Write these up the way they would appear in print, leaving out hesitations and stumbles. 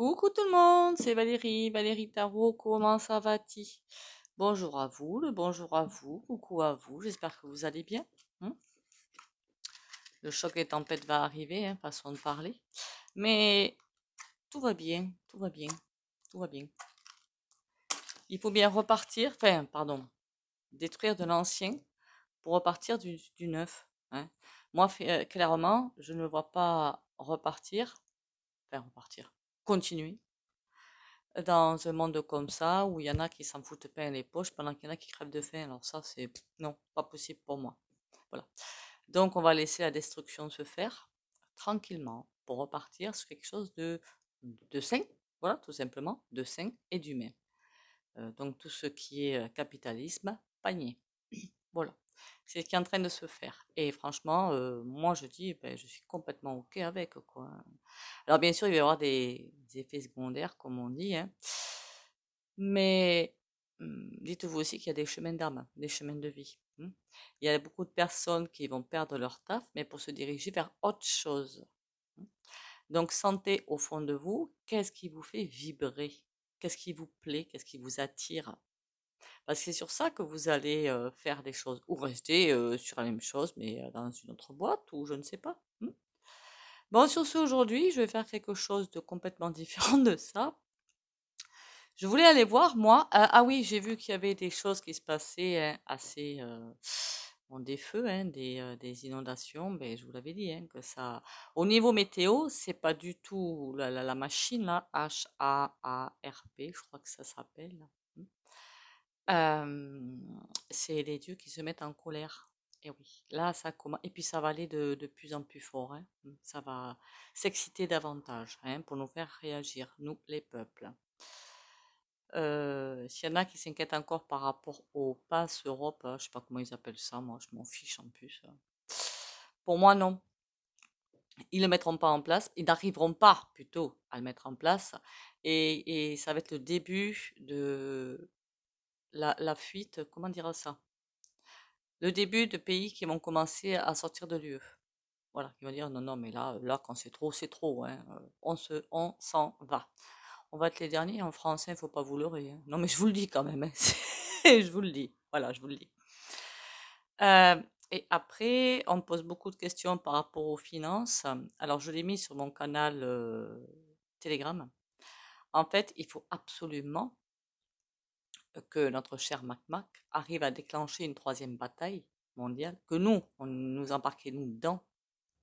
Coucou tout le monde, c'est Valérie, Valérie Tarot, comment ça va-t-il? Bonjour à vous, le bonjour à vous, coucou à vous, j'espère que vous allez bien. Hein. Le choc des tempêtes va arriver, hein, façon de parler. Mais tout va bien, tout va bien, tout va bien. Il faut bien repartir, enfin, pardon, détruire de l'ancien pour repartir du neuf. Hein. Moi, clairement, je ne vois pas continuer dans un monde comme ça où il y en a qui s'en foutent plein les poches pendant qu'il y en a qui crèvent de faim. Alors ça, c'est non, pas possible pour moi. Voilà. Donc on va laisser la destruction se faire tranquillement pour repartir sur quelque chose de sain. Voilà, tout simplement, de sain et d'humain. Donc tout ce qui est capitalisme, panier. Voilà. C'est ce qui est en train de se faire. Et franchement, moi je dis, ben, je suis complètement OK avec, quoi. Alors bien sûr, il va y avoir des effets secondaires, comme on dit, hein. Mais dites-vous aussi qu'il y a des chemins d'âme, des chemins de vie. Il y a beaucoup de personnes qui vont perdre leur taf, mais pour se diriger vers autre chose. Donc sentez au fond de vous, qu'est-ce qui vous fait vibrer? Qu'est-ce qui vous plaît? Qu'est-ce qui vous attire? Parce que c'est sur ça que vous allez faire des choses. Ou rester sur la même chose, mais dans une autre boîte, ou je ne sais pas. Bon, sur ce, aujourd'hui, je vais faire quelque chose de complètement différent de ça. Je voulais aller voir, moi. Ah oui, j'ai vu qu'il y avait des choses qui se passaient hein, assez. Bon, des feux, hein, des inondations. Ben, je vous l'avais dit, hein, que ça. Au niveau météo, c'est pas du tout la machine, là, HAARP, je crois que ça s'appelle. Euh, c'est les dieux qui se mettent en colère. Et oui, là, ça commence. Et puis, ça va aller de plus en plus fort. Hein. Ça va s'exciter davantage hein, pour nous faire réagir, nous, les peuples. S'il y en a qui s'inquiètent encore par rapport au pass Europe, je sais pas comment ils appellent ça, moi, je m'en fiche en plus. Pour moi, non. Ils ne le mettront pas en place. Ils n'arriveront pas, plutôt, à le mettre en place. Et ça va être le début de la fuite, comment dire ça? Le début de pays qui vont commencer à sortir de l'UE. Voilà, qui vont dire non, non, mais là, quand c'est trop, hein, on s'en va. On va être les derniers en français, il ne faut pas vous leurrer. Hein. Non, mais je vous le dis quand même. Hein, je vous le dis. Voilà, je vous le dis. Et après, on me pose beaucoup de questions par rapport aux finances. Alors, je l'ai mis sur mon canal Telegram. En fait, il faut absolument que notre cher MacMac arrive à déclencher une troisième bataille mondiale, que nous, on nous embarquer nous dedans,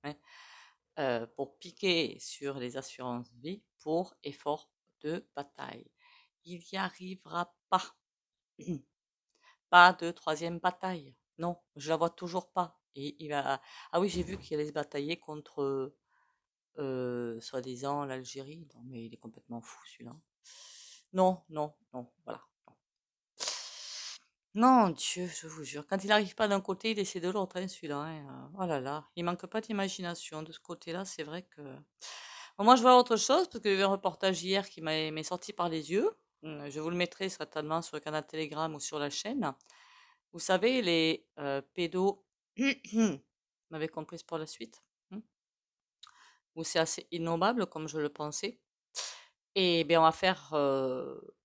hein, pour piquer sur les assurances vie pour effort de bataille. Il n'y arrivera pas. Pas de troisième bataille. Non, je la vois toujours pas. Et il va. Ah oui, j'ai vu qu'il allait se batailler contre, soi-disant, l'Algérie. Non, mais il est complètement fou, celui-là. Non, non, non, voilà. Non, Dieu, je vous jure. Quand il n'arrive pas d'un côté, il essaie de l'autre, hein, celui-là. Hein. Oh là là, il manque pas d'imagination de ce côté-là. C'est vrai que. Bon, moi, je vois autre chose parce que j'ai vu un reportage hier qui m'est sorti par les yeux. Je vous le mettrai certainement sur le canal Telegram ou sur la chaîne. Vous savez, les pédos, vous m'avez comprise pour la suite, où c'est assez innommable comme je le pensais. Et bien, on va faire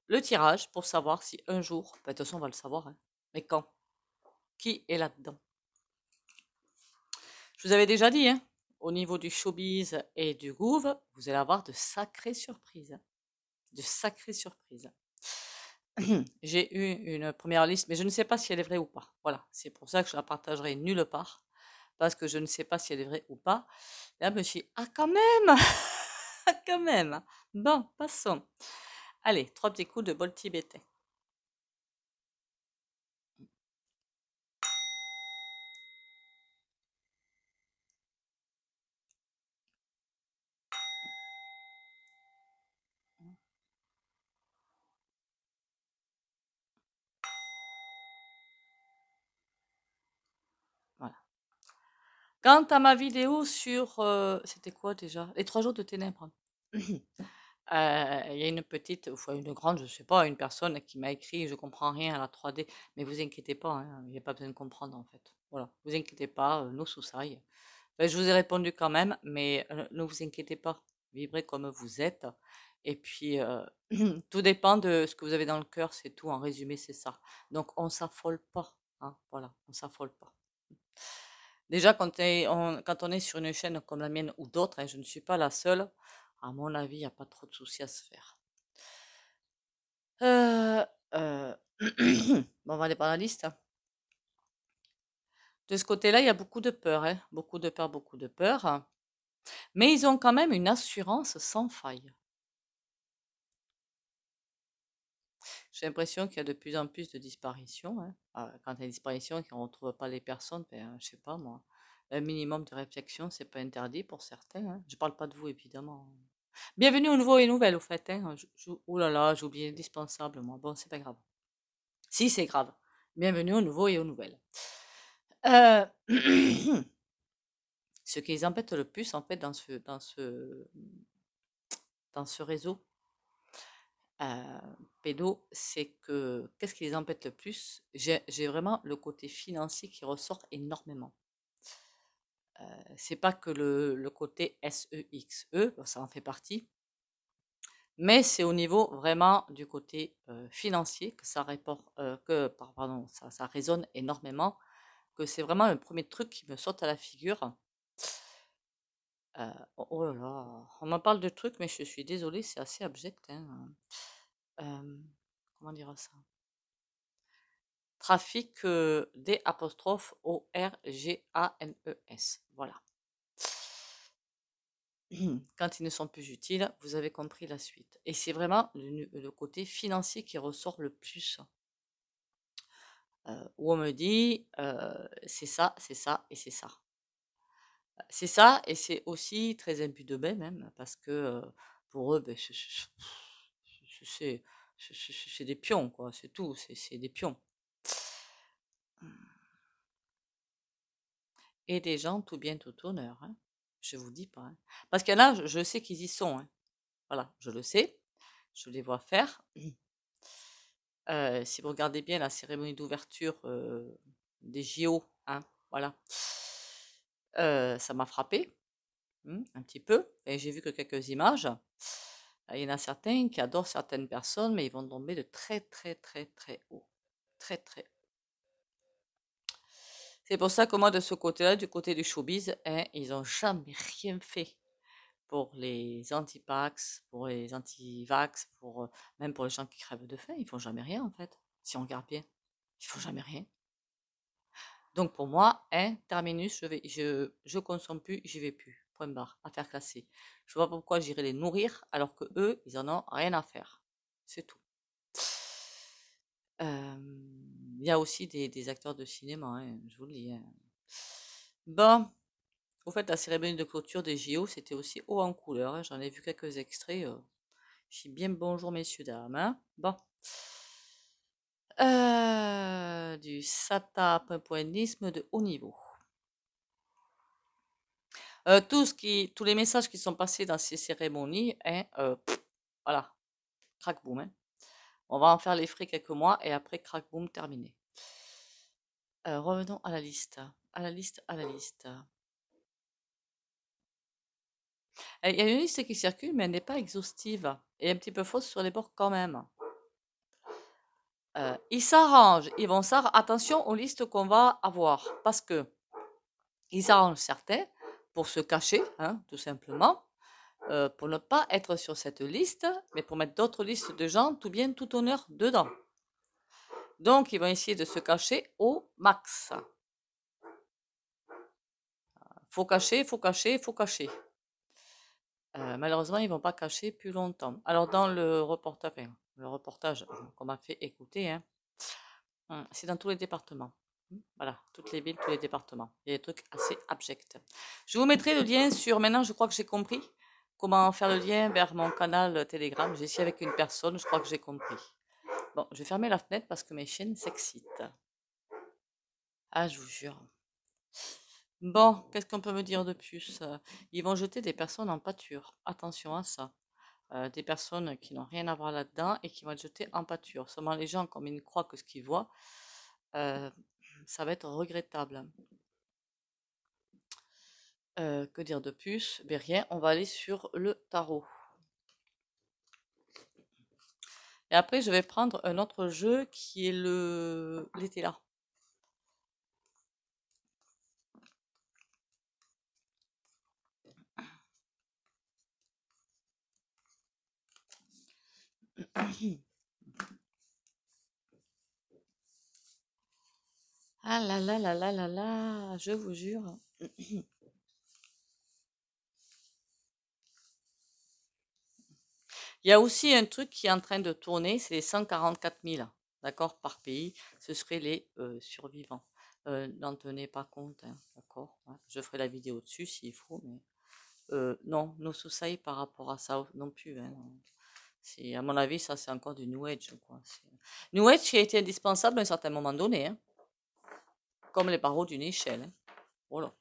le tirage pour savoir si un jour, ben, de toute façon, on va le savoir, hein, mais quand, qui est là-dedans. Je vous avais déjà dit, hein, au niveau du showbiz et du groove, vous allez avoir de sacrées surprises. Hein, de sacrées surprises. J'ai eu une première liste, mais je ne sais pas si elle est vraie ou pas. Voilà, c'est pour ça que je la partagerai nulle part, parce que je ne sais pas si elle est vraie ou pas. Là, je me suis dit, ah quand même, ah quand même. Bon, passons. Allez, 3 petits coups de bol tibétain. Voilà. Quant à ma vidéo sur, c'était quoi déjà? Les 3 jours de ténèbres. Il y a une petite, ou une grande, je sais pas, une personne qui m'a écrit, je comprends rien à la 3D, mais vous inquiétez pas, hein, il n'y a pas besoin de comprendre en fait. Voilà, vous inquiétez pas, no souci. Ben, je vous ai répondu quand même, mais ne vous inquiétez pas. vibrez comme vous êtes. Et puis, tout dépend de ce que vous avez dans le cœur, c'est tout. En résumé, c'est ça. Donc, on s'affole pas, hein, voilà, on s'affole pas. Déjà, quand on est sur une chaîne comme la mienne ou d'autres, hein, je ne suis pas la seule, à mon avis, il n'y a pas trop de soucis à se faire. Euh, euh, bon, on va aller par la liste. De ce côté-là, il y a beaucoup de peur, hein, beaucoup de peur, beaucoup de peur. Mais ils ont quand même une assurance sans faille. J'ai l'impression qu'il y a de plus en plus de disparitions, hein. Quand il y a une disparition et qu'on ne retrouve pas les personnes, ben, je sais pas moi, un minimum de réflexion, c'est pas interdit pour certains, hein. Je parle pas de vous, évidemment. Bienvenue aux nouveaux et nouvelles, au fait, hein. Oh là là, j'ai oublié l'indispensable, moi. Bon, c'est pas grave. Si, c'est grave. Bienvenue aux nouveaux et aux nouvelles. Euh, Ce qui les embête le plus, en fait, dans ce réseau pédo, c'est que qu'est-ce qui les embête le plus? J'ai vraiment le côté financier qui ressort énormément. C'est pas que le côté SEXE, bon, ça en fait partie, mais c'est au niveau vraiment du côté financier que pardon, ça résonne énormément, que c'est vraiment le premier truc qui me saute à la figure. Oh là là, on m'en parle de trucs, mais je suis désolée, c'est assez abject, hein. Comment dire ça? Trafic D'(ORGANES). Voilà. Quand ils ne sont plus utiles, vous avez compris la suite. Et c'est vraiment le côté financier qui ressort le plus. Où on me dit, c'est ça, c'est ça et c'est ça. C'est ça et c'est aussi très imbu de bain même, parce que pour eux, ben, c'est c'est des pions, quoi, c'est tout, c'est des pions. Et des gens tout bien, tout honneur, hein. Je vous dis pas, hein. Parce qu'il y en a, je sais qu'ils y sont, hein. Voilà, je le sais, je les vois faire. Si vous regardez bien la cérémonie d'ouverture des JO, hein, voilà, ça m'a frappé un petit peu, et j'ai vu que quelques images. Il y en a certains qui adorent certaines personnes, mais ils vont tomber de très très très très haut, très très. C'est pour ça que moi, de ce côté-là, du côté du showbiz, hein, ils n'ont jamais rien fait pour les anti-pax, pour les anti-vax, même pour les gens qui crèvent de faim. Ils font jamais rien, en fait. Si on regarde bien, ils font jamais rien. Donc pour moi, hein, terminus, je consomme plus, j'y vais plus. Point barre, affaire classée. Je vois pas pourquoi j'irais les nourrir alors que eux, ils en ont rien à faire. C'est tout. Il y a aussi des acteurs de cinéma, hein, je vous le dis, hein. Bon, au fait, la cérémonie de clôture des JO, c'était aussi haut en couleur, hein. J'en ai vu quelques extraits. Je dis bien bonjour, messieurs, dames, hein. Bon. Du satapoinisme de haut niveau. Tous les messages qui sont passés dans ces cérémonies, hein, voilà, crac boum, hein. On va en faire les frais quelques mois et après, crac boum, terminé. Revenons à la liste. À la liste, à la liste. Il y a une liste qui circule, mais elle n'est pas exhaustive et un petit peu fausse sur les bords quand même. Ils s'arrangent, attention aux listes qu'on va avoir, parce que ils s'arrangent certains pour se cacher, hein, tout simplement, pour ne pas être sur cette liste, mais pour mettre d'autres listes de gens tout bien, tout honneur dedans. Donc, ils vont essayer de se cacher au max. Faut cacher, faut cacher, faut cacher. Malheureusement, ils vont pas cacher plus longtemps. Alors, dans le reportage qu'on m'a fait écouter, hein, c'est dans tous les départements. Voilà, toutes les villes, tous les départements. Il y a des trucs assez abjects. Je vous mettrai le lien sur, maintenant je crois que j'ai compris comment faire le lien vers mon canal Telegram. J'ai essayé avec une personne, je crois que j'ai compris. Bon, je vais fermer la fenêtre parce que mes chiennes s'excitent. Ah, je vous jure. Bon, qu'est-ce qu'on peut me dire de plus? Ils vont jeter des personnes en pâture. Attention à ça. Des personnes qui n'ont rien à voir là-dedans et qui vont être jetées en pâture. Seulement les gens, comme ils ne croient que ce qu'ils voient, ça va être regrettable. Que dire de plus? Ben rien, on va aller sur le tarot. Et après, je vais prendre un autre jeu qui est l'été là. Ah là là là là là là, je vous jure. Il y a aussi un truc qui est en train de tourner, c'est les 144 000, d'accord, par pays. Ce seraient les survivants. N'en tenez pas compte, hein, d'accord. Ouais. Je ferai la vidéo dessus s'il faut, mais non, nos Susai par rapport à ça non plus. Hein, non. À mon avis, ça c'est encore du New Age, quoi. New Age qui a été indispensable à un certain moment donné, hein, comme les barreaux d'une échelle. Hein. Voilà.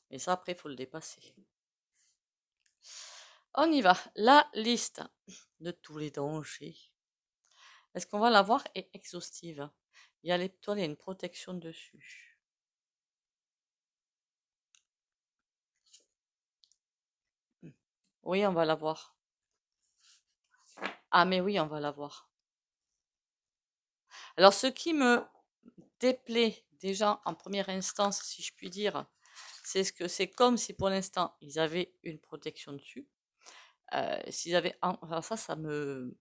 Et ça, après, il faut le dépasser. On y va. La liste de tous les dangers. Est-ce qu'on va la voir est exhaustive? Il y a l'étoile, il y a une protection dessus. Oui, on va la voir. Ah, mais oui, on va la voir. Alors, ce qui me déplaît déjà en première instance, si je puis dire, c'est que c'est comme si pour l'instant ils avaient une protection dessus. S'ils avaient, enfin, ça me,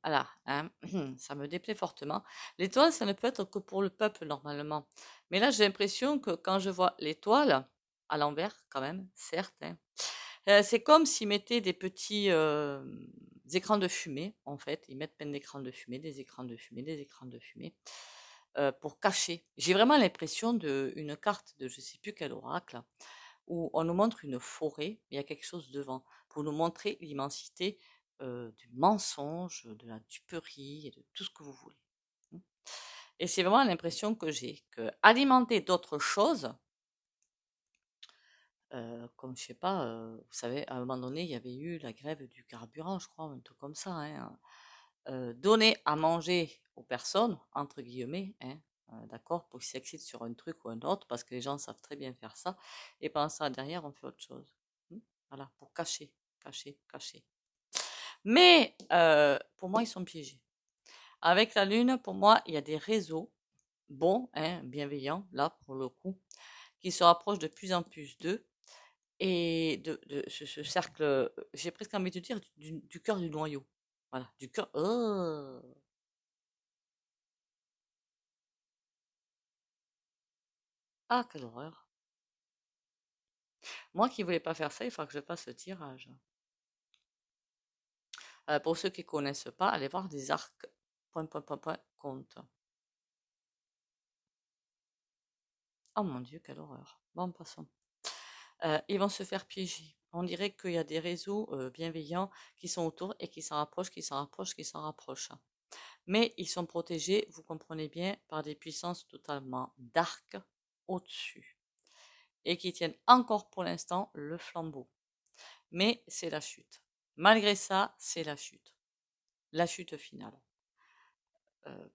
voilà, hein, ça me déplaît fortement. L'étoile, ça ne peut être que pour le peuple normalement. Mais là, j'ai l'impression que quand je vois l'étoile à l'envers, quand même, certes, hein, c'est comme s'ils mettaient des petits écrans de fumée, en fait. Ils mettent plein d'écrans de fumée, des écrans de fumée, des écrans de fumée, pour cacher. J'ai vraiment l'impression d'une carte de je sais plus quel oracle, où on nous montre une forêt, mais il y a quelque chose devant, pour nous montrer l'immensité du mensonge, de la duperie et de tout ce que vous voulez. Et c'est vraiment l'impression que j'ai, que alimenter d'autres choses, comme je sais pas, vous savez, à un moment donné, il y avait eu la grève du carburant, je crois, un truc comme ça, hein. Donner à manger aux personnes, entre guillemets, hein, d'accord, pour qu'ils s'excitent sur un truc ou un autre, parce que les gens savent très bien faire ça, et pendant ça, derrière, on fait autre chose. Voilà, pour cacher, cacher, cacher. Mais pour moi, ils sont piégés. Avec la Lune, pour moi, il y a des réseaux bons, hein, bienveillants, là, pour le coup, qui se rapprochent de plus en plus d'eux. Et de ce cercle, j'ai presque envie de dire, du cœur du noyau. Voilà, du cœur. Oh. Ah, quelle horreur. Moi qui voulais pas faire ça, il faut que je fasse le tirage. Pour ceux qui connaissent pas, allez voir des arcs. Point, point, point, point, compte. Oh mon Dieu, quelle horreur. Bon, passons. Ils vont se faire piéger. On dirait qu'il y a des réseaux bienveillants qui sont autour et qui s'en rapprochent, qui s'en rapprochent, qui s'en rapprochent. Mais ils sont protégés, vous comprenez bien, par des puissances totalement dark au-dessus. Et qui tiennent encore pour l'instant le flambeau. Mais c'est la chute. Malgré ça, c'est la chute. La chute finale.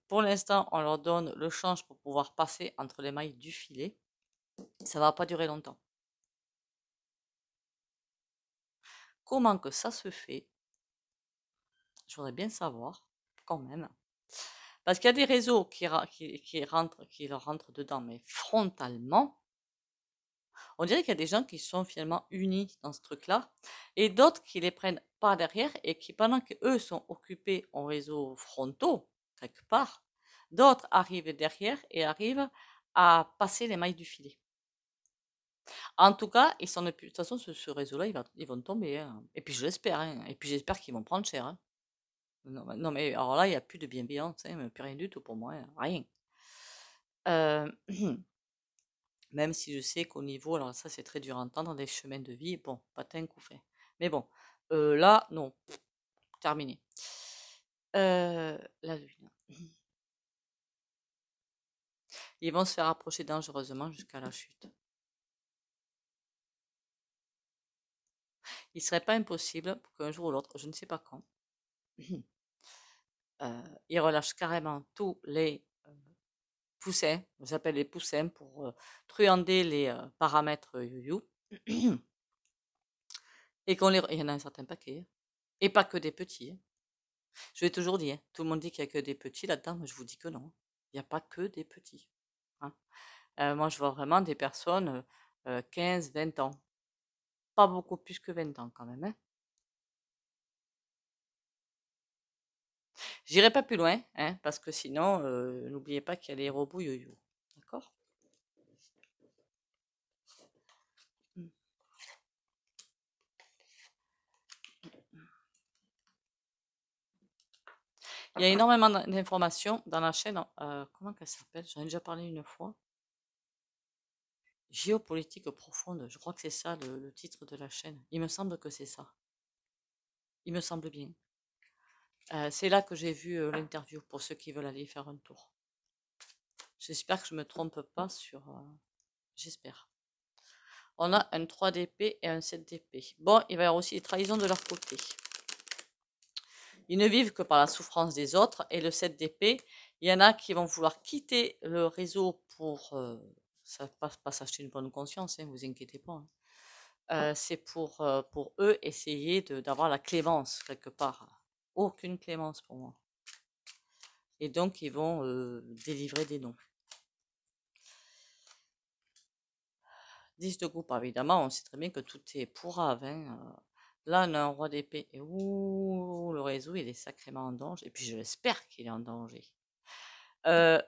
Pour l'instant, on leur donne le change pour pouvoir passer entre les mailles du filet. Ça va pas durer longtemps. Comment que ça se fait? Je voudrais bien savoir, quand même. Parce qu'il y a des réseaux qui leur rentrent dedans, mais frontalement. On dirait qu'il y a des gens qui sont finalement unis dans ce truc-là, et d'autres qui les prennent par derrière et qui, pendant qu'eux sont occupés en réseaux frontaux, quelque part, d'autres arrivent derrière et arrivent à passer les mailles du filet. En tout cas, ils sont de toute façon, ce réseau-là, ils vont tomber. Hein. Et puis je l'espère. Hein. Et puis j'espère qu'ils vont prendre cher. Hein. Non, mais alors là, il n'y a plus de bienveillance. Hein, plus rien du tout pour moi. Hein. Rien. Euh, Même si je sais qu'au niveau, alors ça c'est très dur à entendre, des chemins de vie, bon, patin coup fait. Mais bon, là, non, terminé. La lune. Ils vont se faire approcher dangereusement jusqu'à la chute. Il ne serait pas impossible qu'un jour ou l'autre, je ne sais pas quand, ils relâchent carrément tous les poussins. J'appelle les poussins pour truander les paramètres You. Et qu'on les... Il y en a un certain paquet. Hein. Et pas que des petits. Hein. Je l'ai toujours dit. Hein. Tout le monde dit qu'il n'y a que des petits là-dedans, mais je vous dis que non. Il n'y a pas que des petits. Hein. Moi, je vois vraiment des personnes 15, 20 ans. Pas beaucoup plus que 20 ans quand même. Hein. J'irai pas plus loin, hein, parce que sinon, n'oubliez pas qu'il y a les robots yo-yo. D'accord? Mm. Il y a énormément d'informations dans la chaîne. Comment qu'elle s'appelle? J'en ai déjà parlé une fois. Géopolitique profonde. Je crois que c'est ça le titre de la chaîne. Il me semble que c'est ça. Il me semble bien. C'est là que j'ai vu l'interview pour ceux qui veulent aller faire un tour. J'espère que je ne me trompe pas sur... j'espère. On a un 3DP et un 7DP. Bon, il va y avoir aussi des trahisons de leur côté. Ils ne vivent que par la souffrance des autres. Et le 7DP, il y en a qui vont vouloir quitter le réseau pour... ça passe pas s'acheter une bonne conscience, hein, vous inquiétez pas. Hein. C'est pour eux essayer d'avoir la clémence quelque part. Aucune clémence pour moi. Et donc, ils vont délivrer des noms. 10 de groupe, évidemment, on sait très bien que tout est pourrave. Hein. Là, on a un roi d'épée. Et ouh, le réseau, il est sacrément en danger. Et puis, je l'espère qu'il est en danger. Il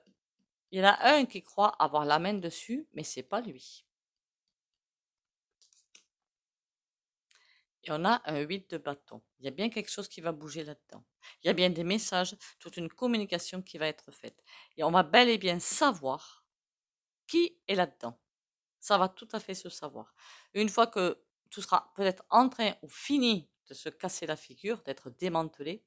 y en a un qui croit avoir la main dessus, mais c'est pas lui. Et on a un 8 de bâton. Il y a bien quelque chose qui va bouger là-dedans. Il y a bien des messages, toute une communication qui va être faite. Et on va bel et bien savoir qui est là-dedans. Ça va tout à fait se savoir. Une fois que tout sera peut-être en train ou fini de se casser la figure, d'être démantelé,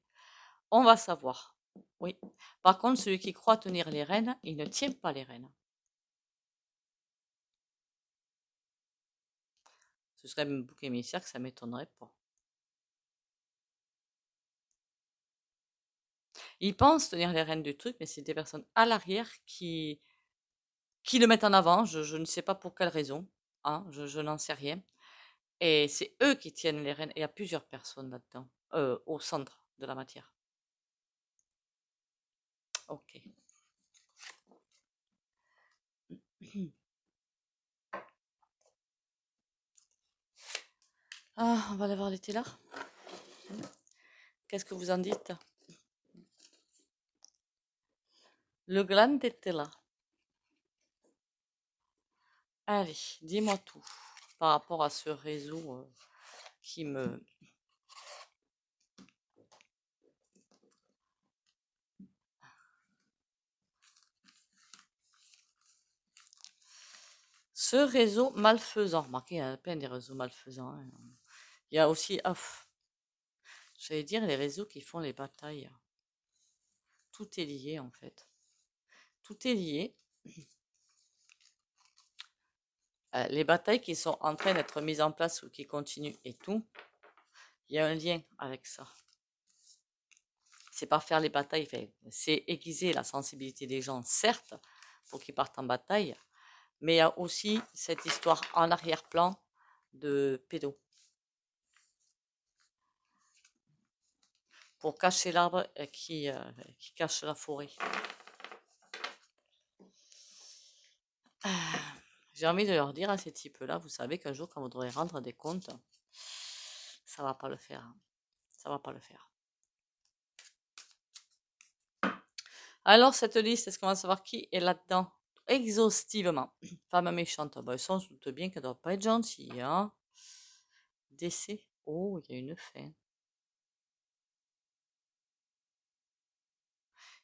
on va savoir. Oui. Par contre, celui qui croit tenir les rênes, il ne tient pas les rênes. Ce serait un bouc émissaire que ça ne m'étonnerait pas. Ils pensent tenir les rênes du truc, mais c'est des personnes à l'arrière qui le mettent en avant. Je ne sais pas pour quelle raison. Hein, je n'en sais rien. Et c'est eux qui tiennent les rênes. Et il y a plusieurs personnes là-dedans, au centre de la matière. Ok. Ah, on va aller voir les télars. Qu'est-ce que vous en dites? Le gland était là. Allez, dis-moi tout par rapport à ce réseau qui me... Ce réseau malfaisant. Remarquez, il y a plein des réseaux malfaisants. Hein. Il y a aussi, j'allais dire, les réseaux qui font les batailles. Tout est lié, en fait. Tout est lié. Les batailles qui sont en train d'être mises en place ou qui continuent et tout, il y a un lien avec ça. C'est pas faire les batailles, c'est aiguiser la sensibilité des gens, certes, pour qu'ils partent en bataille, mais il y a aussi cette histoire en arrière-plan de pédos. Pour cacher l'arbre qui cache la forêt. J'ai envie de leur dire à ces types-là, vous savez qu'un jour, quand vous devrez rendre des comptes, ça va pas le faire. Ça va pas le faire. Alors, cette liste, est-ce qu'on va savoir qui est là-dedans exhaustivement? Femme méchante. Bah, ça, on se doute bien qu'elle ne doit pas être gentille. Hein. Décès. Oh, il y a une fin.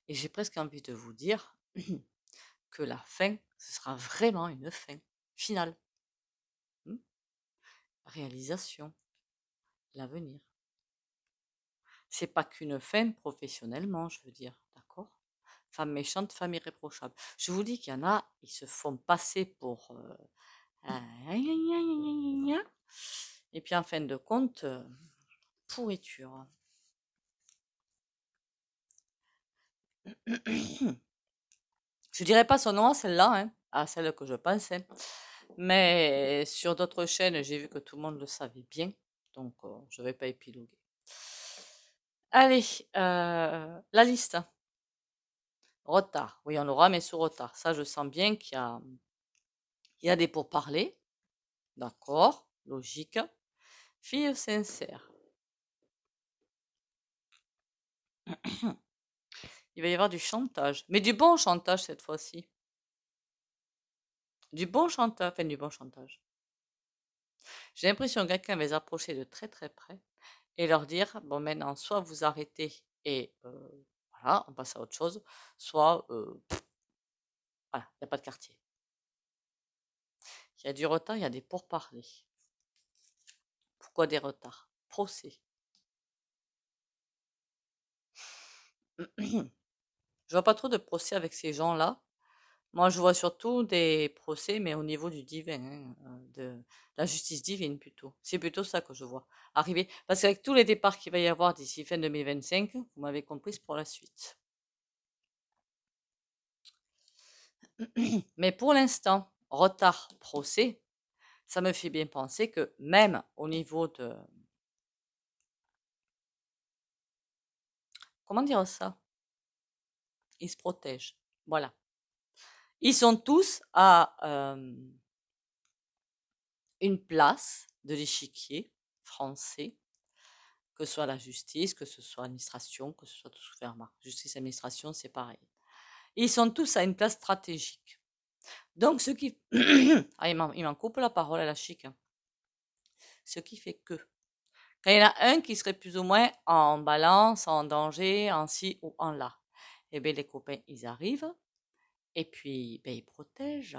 Et j'ai presque envie de vous dire que la fin, ce sera vraiment une fin finale. Réalisation. L'avenir. C'est pas qu'une fin professionnellement, je veux dire, d'accord? Femme méchante, femme irréprochable. Je vous dis qu'il y en a, ils se font passer pour... et puis en fin de compte, pourriture. Je dirais pas son nom à celle-là, hein, à celle que je pensais. Mais sur d'autres chaînes, j'ai vu que tout le monde le savait bien. Donc, je vais pas épiloguer. Allez, la liste. Retard. Oui, on aura, mais sous retard. Ça, je sens bien il y a des pourparlers. D'accord, logique. Fille sincère. Il va y avoir du chantage. Mais du bon chantage cette fois-ci. Du bon chantage. Enfin, du bon chantage. J'ai l'impression que quelqu'un va les approcher de très très près et leur dire, bon maintenant, soit vous arrêtez et voilà, on passe à autre chose, soit voilà, il n'y a pas de quartier. Il y a du retard, il y a des pourparlers. Pourquoi des retards? Procès. Je vois pas trop de procès avec ces gens-là. Moi, je vois surtout des procès, mais au niveau du divin, hein, de la justice divine plutôt. C'est plutôt ça que je vois arriver. Parce qu'avec tous les départs qu'il va y avoir d'ici fin 2025, vous m'avez compris, c'est pour la suite. Mais pour l'instant, retard, procès, ça me fait bien penser que même au niveau de... Comment dire ça? Ils se protègent. Voilà. Ils sont tous à une place de l'échiquier français, que ce soit la justice, que ce soit l'administration, que ce soit tout ce faire. Justice et administration, c'est pareil. Ils sont tous à une place stratégique. Donc, ce qui... ah, il m'en coupe la parole à la chic. Hein. Ce qui fait que quand il y en a un qui serait plus ou moins en balance, en danger, en ci ou en là, eh bien, les copains, ils arrivent et puis, ben, ils protègent.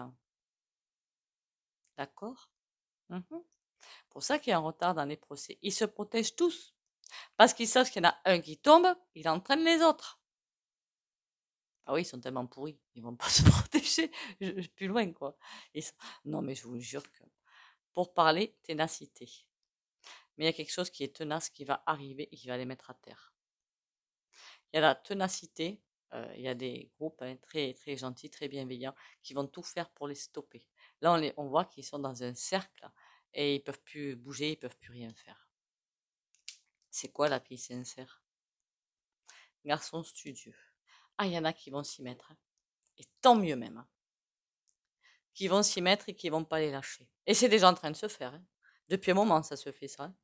D'accord? Mhm. Pour ça qu'il y a un retard dans les procès. Ils se protègent tous. Parce qu'ils savent qu'il y en a un qui tombe, il entraîne les autres. Ah oui, ils sont tellement pourris. Ils vont pas se protéger plus loin, quoi. Non, mais je vous jure que pour parler, ténacité. Mais il y a quelque chose qui est tenace qui va arriver et qui va les mettre à terre. Il y a la ténacité, il y a des groupes hein, très, très gentils, très bienveillants, qui vont tout faire pour les stopper. Là, on voit qu'ils sont dans un cercle et ils peuvent plus bouger, ils peuvent plus rien faire. C'est quoi la fille sincère? Garçon studieux. Ah, il y en a qui vont s'y mettre. Hein. Et tant mieux même. Hein. Qui vont s'y mettre et qui vont pas les lâcher. Et c'est déjà en train de se faire. Hein. Depuis un moment, ça se fait ça. Hein.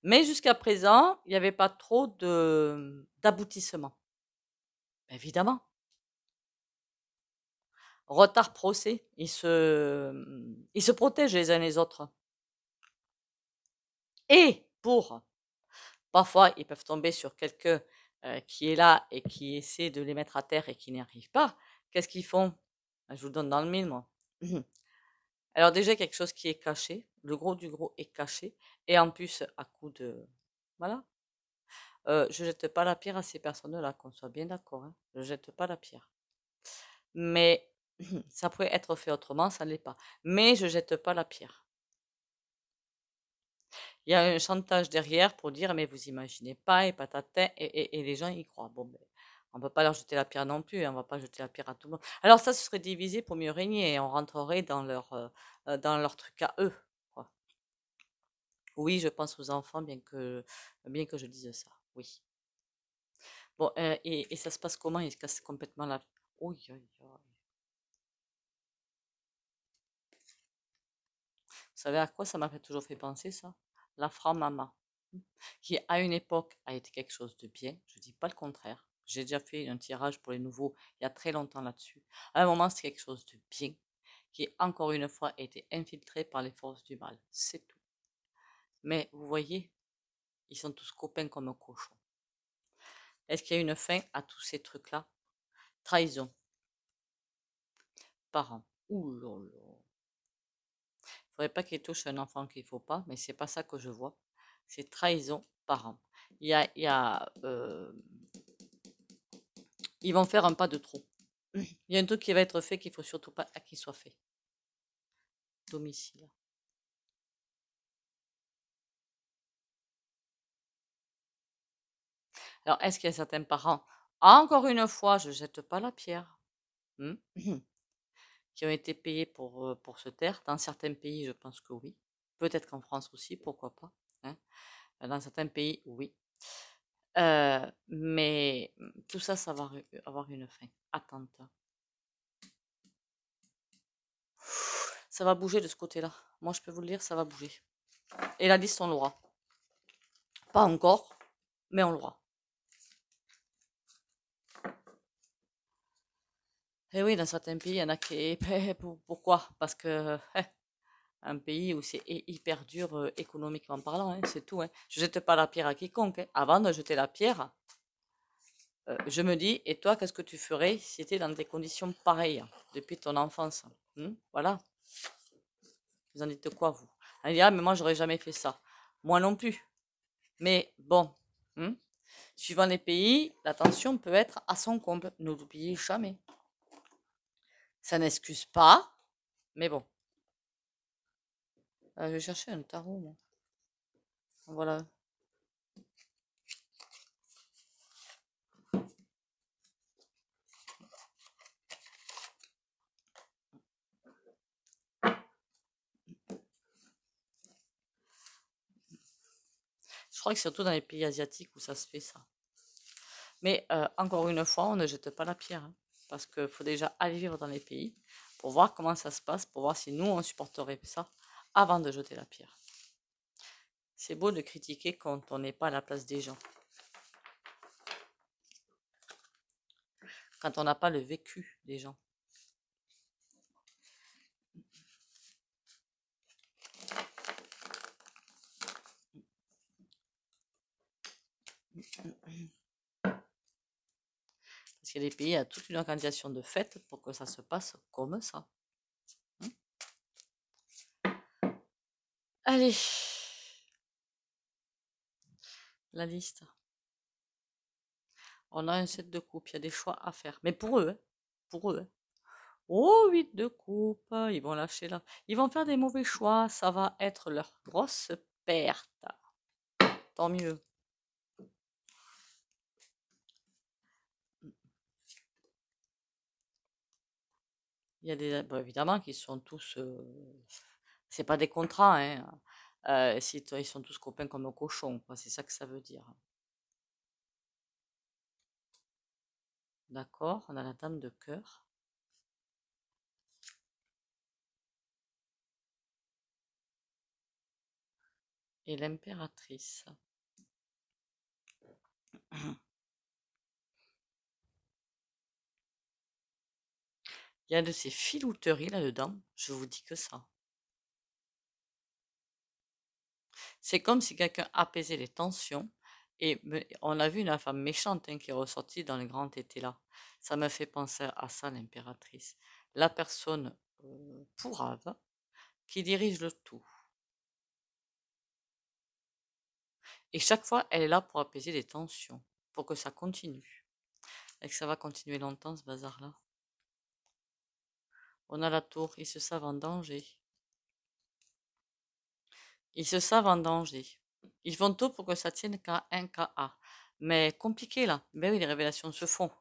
Mais jusqu'à présent, il n'y avait pas trop d'aboutissement. Évidemment. Retard procès, ils se protègent les uns les autres. Et parfois, ils peuvent tomber sur quelqu'un qui est là et qui essaie de les mettre à terre et qui n'y arrive pas. Qu'est-ce qu'ils font? Je vous donne dans le mille, moi. Alors déjà, quelque chose qui est caché, le gros du gros est caché, et en plus, à coup de... Voilà. Je jette pas la pierre à ces personnes-là, qu'on soit bien d'accord. Hein. Je jette pas la pierre. Mais ça pourrait être fait autrement, ça ne l'est pas. Mais je jette pas la pierre. Il y a un chantage derrière pour dire, mais vous imaginez pas, et patatin, et les gens y croient. Bon, ben, on ne peut pas leur jeter la pierre non plus, hein, on ne va pas jeter la pierre à tout le monde. Alors ça, ce serait divisé pour mieux régner, et on rentrerait dans leur truc à eux. Quoi. Oui, je pense aux enfants, bien que je dise ça. Oui. Bon, et ça se passe comment? Il se casse complètement la... Oui, oui, oui. Vous savez à quoi ça m'a toujours fait penser, ça? La franc-maman, qui à une époque a été quelque chose de bien, je ne dis pas le contraire. J'ai déjà fait un tirage pour les nouveaux il y a très longtemps là-dessus. À un moment, c'est quelque chose de bien, qui encore une fois a été infiltré par les forces du mal. C'est tout. Mais vous voyez, ils sont tous copains comme un cochon. Est-ce qu'il y a une fin à tous ces trucs-là? Trahison. Parents. Ouh là là. Faudrait pas qu'il touche un enfant qu'il faut pas, mais c'est pas ça que je vois. C'est trahison parent. Il y a ils vont faire un pas de trop. Il y a un truc qui va être fait qu'il faut surtout pas qu'il soit fait. Domicile. Alors, est-ce qu'il y a certains parents, encore une fois, je jette pas la pierre. hmm, qui ont été payés pour se taire. Dans certains pays, je pense que oui. Peut-être qu'en France aussi, pourquoi pas. Hein. Dans certains pays, oui. Mais tout ça, ça va avoir une fin. Attente. Ça va bouger de ce côté-là. Moi, je peux vous le dire, ça va bouger. Et la liste, on l'aura. Pas encore, mais on l'aura. Et oui, dans certains pays, il y en a qui... Pourquoi? Parce que un pays où c'est hyper dur économiquement parlant, hein, c'est tout. Hein. Je jette pas la pierre à quiconque. Hein. Avant de jeter la pierre, je me dis, et toi, qu'est-ce que tu ferais si tu étais dans des conditions pareilles depuis ton enfance? Voilà. Vous en dites quoi, vous? Elle dit, ah, mais moi, j'aurais jamais fait ça. Moi non plus. Mais bon, suivant les pays, la tension peut être à son comble. Ne l'oubliez jamais. Ça n'excuse pas, mais bon. Je vais chercher un tarot, moi. Voilà. Je crois que c'est surtout dans les pays asiatiques où ça se fait, ça. Mais encore une fois, on ne jette pas la pierre. Hein, parce qu'il faut déjà aller vivre dans les pays pour voir comment ça se passe, pour voir si nous, on supporterait ça avant de jeter la pierre. C'est beau de critiquer quand on n'est pas à la place des gens. Quand on n'a pas le vécu des gens. Parce qu'il y a des pays, il y a toute une organisation de fêtes pour que ça se passe comme ça. Allez. La liste. On a un set de coupes, il y a des choix à faire. Mais pour eux, pour eux. Oh, 8 de coupe, ils vont lâcher là. Ils vont faire des mauvais choix, ça va être leur grosse perte. Tant mieux. Il y a des, bon, évidemment qu'ils sont tous, c'est pas des contrats, hein. Ils sont tous copains comme cochons, quoi. C'est ça que ça veut dire. D'accord, on a la dame de cœur. Et l'impératrice. Il y a de ces filouteries là-dedans, je vous dis que ça. C'est comme si quelqu'un apaisait les tensions. Et on a vu une femme méchante qui est ressortie dans le grand été là. Ça me fait penser à ça, l'impératrice. La personne pourrave qui dirige le tout. Et chaque fois, elle est là pour apaiser les tensions, pour que ça continue. Et que ça va continuer longtemps, ce bazar-là. On a la tour, ils se savent en danger. Ils se savent en danger. Ils font tout pour que ça tienne qu'à un KA. Mais compliqué là. Ben oui, les révélations se font.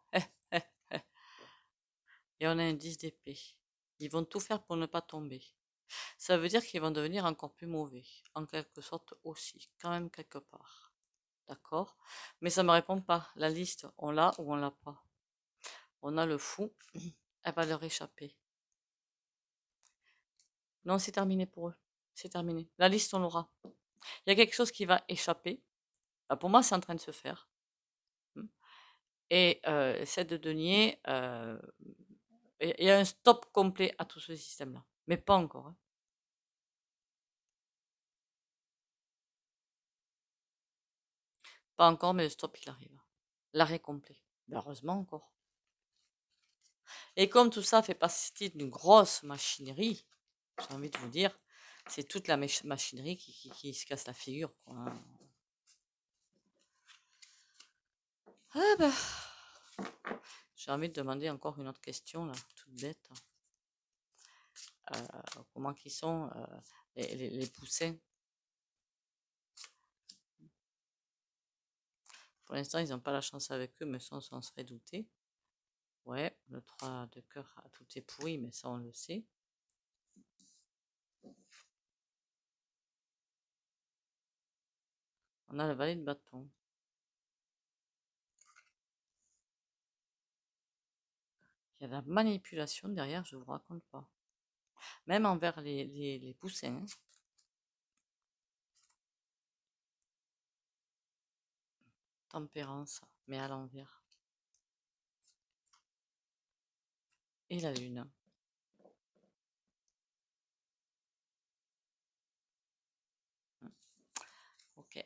Et on a un 10 d'épée. Ils vont tout faire pour ne pas tomber. Ça veut dire qu'ils vont devenir encore plus mauvais. En quelque sorte aussi. Quand même quelque part. D'accord? Mais ça ne me répond pas. La liste, on l'a ou on l'a pas. On a le fou. Elle va leur échapper. Non, c'est terminé pour eux. C'est terminé. La liste, on l'aura. Il y a quelque chose qui va échapper. Pour moi, c'est en train de se faire. Et celle de denier, il y a un stop complet à tout ce système-là. Mais pas encore. Hein. Pas encore, mais le stop, il arrive. L'arrêt complet. Ben, heureusement encore. Et comme tout ça fait partie d'une grosse machinerie, j'ai envie de vous dire, c'est toute la machinerie qui se casse la figure. Quoi, hein. Ah ben, j'ai envie de demander encore une autre question, là, toute bête. Comment qu'ils sont les poussins? Pour l'instant, ils n'ont pas la chance avec eux, mais ça, on s'en serait douté. Ouais, le 3 de cœur, tout est pourri, mais ça on le sait. On a le valet de bâton. Il y a de la manipulation derrière, je vous raconte pas. Même envers les poussins. Hein. Tempérance, mais à l'envers. Et la lune. Ok.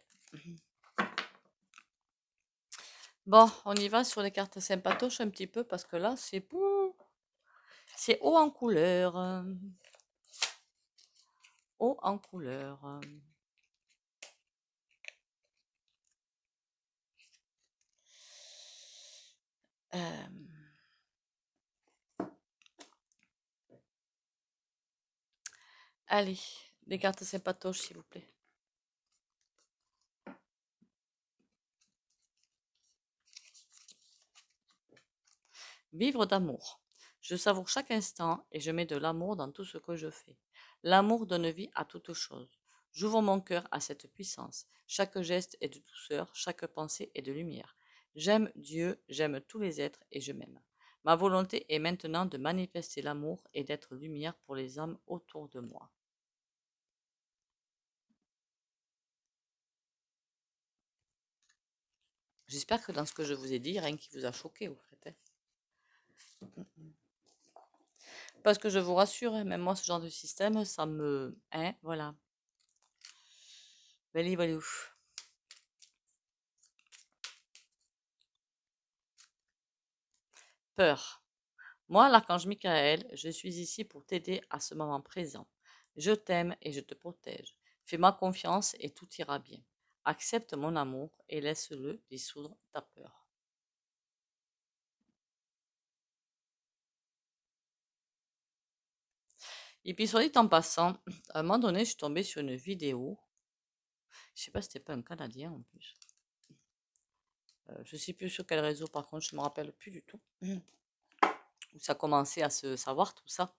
Bon, on y va sur les cartes sympatoches un petit peu parce que là, c'est haut en couleur. Haut en couleur. Euh, Allez, les cartes sympatoches, s'il vous plaît. Vivre d'amour. Je savoure chaque instant et je mets de l'amour dans tout ce que je fais. L'amour donne vie à toute chose. J'ouvre mon cœur à cette puissance. Chaque geste est de douceur, chaque pensée est de lumière. J'aime Dieu, j'aime tous les êtres et je m'aime. Ma volonté est maintenant de manifester l'amour et d'être lumière pour les âmes autour de moi. J'espère que dans ce que je vous ai dit, rien qui vous a choqué au fait. Hein. Parce que je vous rassure, hein, même moi, ce genre de système, ça me... Hein, voilà. Belle valou. Peur. Moi, l'archange Michael, je suis ici pour t'aider à ce moment présent. Je t'aime et je te protège. Fais-moi confiance et tout ira bien. Accepte mon amour et laisse-le dissoudre ta peur. Et puis, soit dit en passant, à un moment donné, je suis tombée sur une vidéo. Je sais pas si c'était pas un Canadien en plus. Je sais plus sur quel réseau, par contre, je me rappelle plus du tout. Où ça commençait à se savoir tout ça.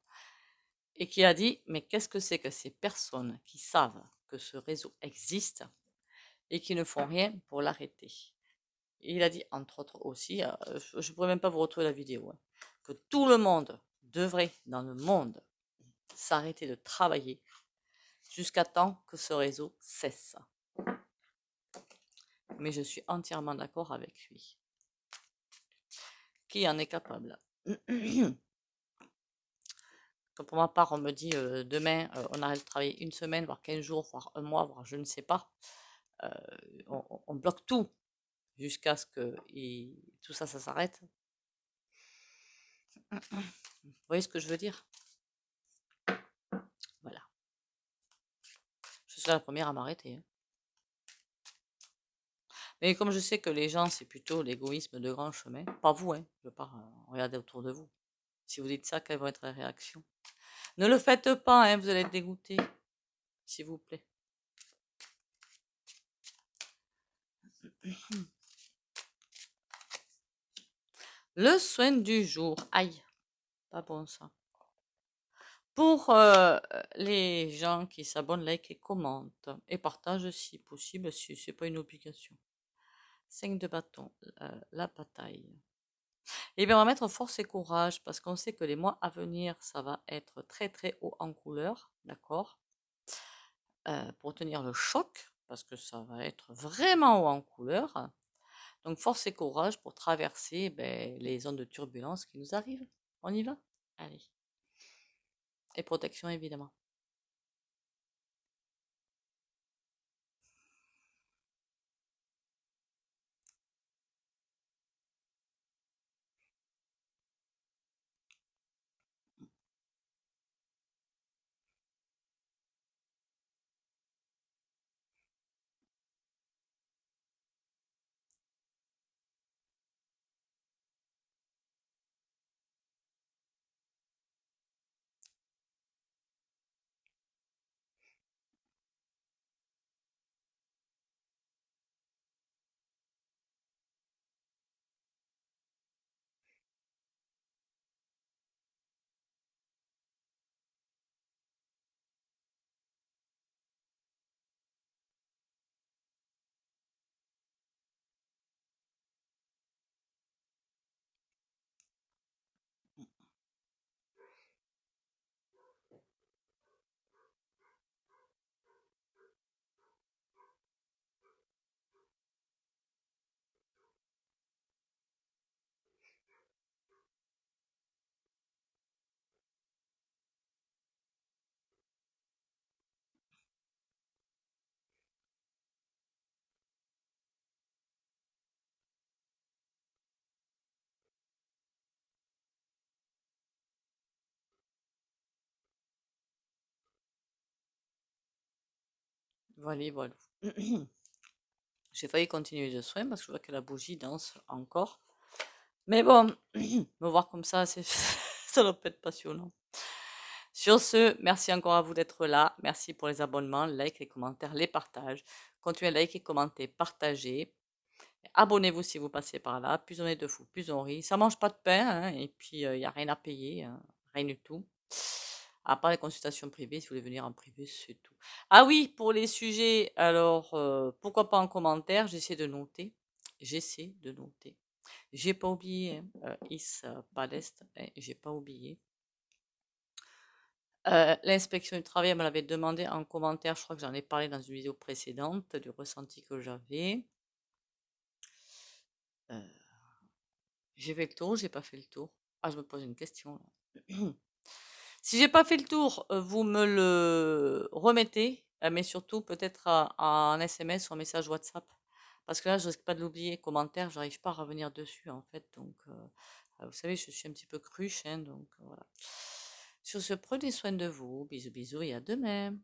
Et qui a dit, mais qu'est-ce que c'est que ces personnes qui savent que ce réseau existe et qui ne font rien pour l'arrêter. Et il a dit, entre autres aussi, je ne pourrais même pas vous retrouver la vidéo, hein, que tout le monde devrait, dans le monde, s'arrêter de travailler jusqu'à temps que ce réseau cesse. Mais je suis entièrement d'accord avec lui. Qui en est capable? Pour ma part, on me dit demain, on arrête de travailler une semaine, voire 15 jours, voire un mois, voire je ne sais pas. On bloque tout jusqu'à ce que tout ça s'arrête. Vous voyez ce que je veux dire? Voilà. Je serai la première à m'arrêter. Hein. Mais comme je sais que les gens, c'est plutôt l'égoïsme de grand chemin, pas vous, hein, je veux pas regarder autour de vous. Si vous dites ça, quelles vont être les réactions? Ne le faites pas, hein, vous allez être dégoûté, s'il vous plaît. Le soin du jour. Aïe, pas bon ça. Pour les gens qui s'abonnent, like et commentent, et partagent si possible, si ce n'est pas une obligation. 5 de bâton, la bataille. Eh bien, on va mettre force et courage parce qu'on sait que les mois à venir, ça va être très très haut en couleur, d'accord? Pour tenir le choc, parce que ça va être vraiment haut en couleur. Donc, force et courage pour traverser les zones de turbulence qui nous arrivent. On y va? Allez. Et protection, évidemment. Voilà, voilà. J'ai failli continuer de soin parce que je vois que la bougie danse encore. Mais bon, me voir comme ça, ça doit pas être passionnant. Sur ce, merci encore à vous d'être là. Merci pour les abonnements, les likes, les commentaires, les partages. Continuez à liker, commenter, partager. Abonnez-vous si vous passez par là. Plus on est de fous, plus on rit. Ça mange pas de pain, hein, et puis il n'y a rien à payer, hein, rien du tout. À part les consultations privées, si vous voulez venir en privé, c'est tout. Ah oui, pour les sujets, alors pourquoi pas en commentaire, j'essaie de noter. J'essaie de noter. J'ai pas oublié, hein, Is Palest, hein, j'ai pas oublié. L'inspection du travail, elle me l'avait demandé en commentaire, je crois que j'en ai parlé dans une vidéo précédente, du ressenti que j'avais. Euh, j'ai fait le tour, j'ai pas fait le tour. Ah, je me pose une question là. Si j'ai pas fait le tour, vous me le remettez, mais surtout peut-être en SMS ou en message WhatsApp. Parce que là, je risque pas de l'oublier. Commentaire, j'arrive pas à revenir dessus en fait. Donc, vous savez, je suis un petit peu cruche, hein, donc voilà. Sur ce, prenez soin de vous. Bisous, bisous et à demain.